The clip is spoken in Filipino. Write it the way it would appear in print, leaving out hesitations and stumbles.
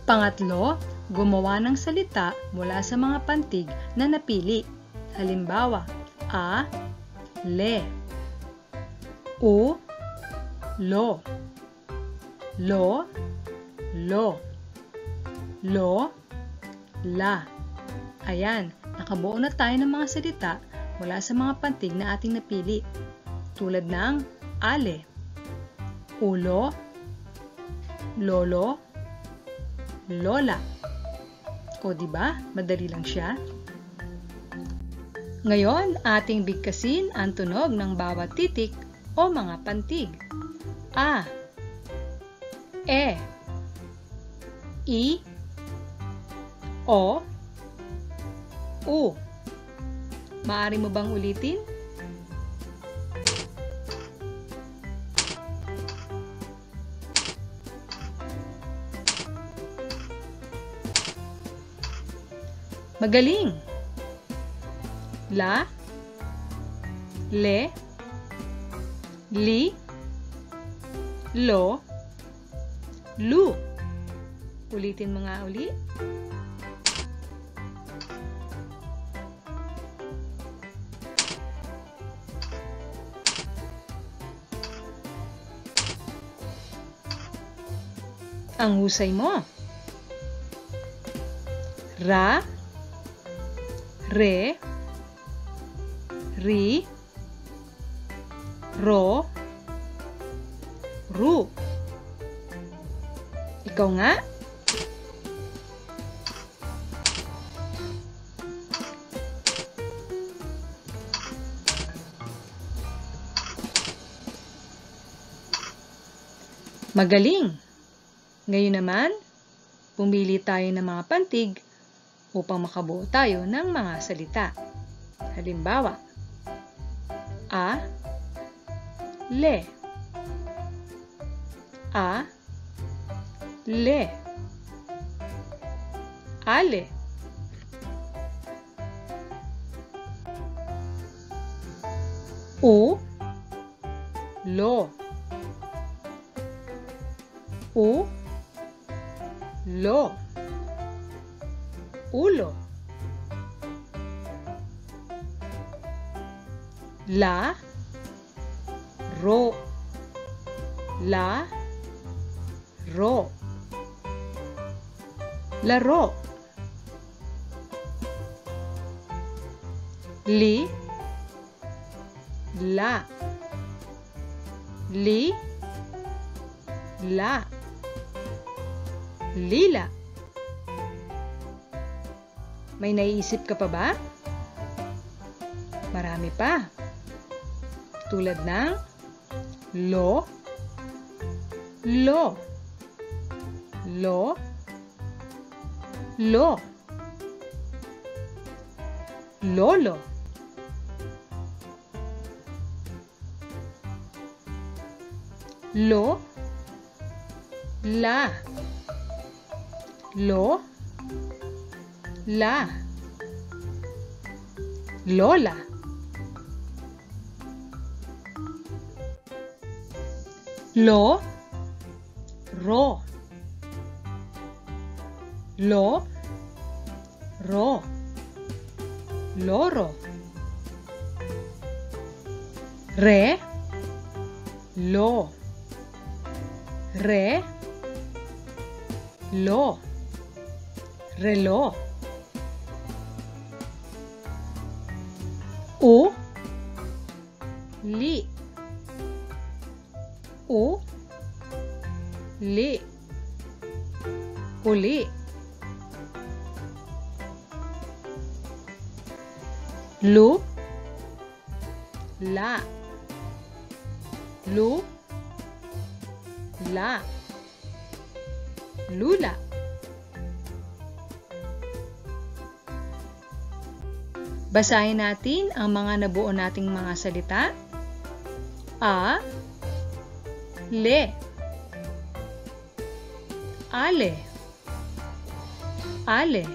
Pangatlo, gumawa ng salita mula sa mga pantig na napili. Halimbawa, a, le, u, lo, lo, lo, la. Ayan, nakabuo na tayo ng mga salita mula sa mga pantig na ating napili. Tulad ng ale, ulo, lolo, lola. O diba, madali lang siya? Ngayon, ating bigkasin ang tunog ng bawat titik o mga pantig. A, e, i, o, u. Maaari mo bang ulitin? Magaling! La, le, li, lo, lu. Ulitin mo nga uli. Ang husay mo. Ra, re, ri, ro, ru. Ikaw nga. Magaling! Ngayon naman, pumili tayo ng mga pantig upang makabuo tayo ng mga salita. Halimbawa, a, le, a, le, ale, u, lo, u, lo, ulo, la, ro, la, ro, laro, li, la, li, la, lila. May naiisip ka pa ba? Marami pa. Tulad ng lo, lo, lo, lo, lolo, lo, la, lo, la, lola, lo, ro, lo, ro, loro, re, lo, re, lo, reloj, u, li, u, li, uli, lu, la, lu, la, lula. Basahin natin ang mga nabuo nating mga salita. A, le, ale, ale,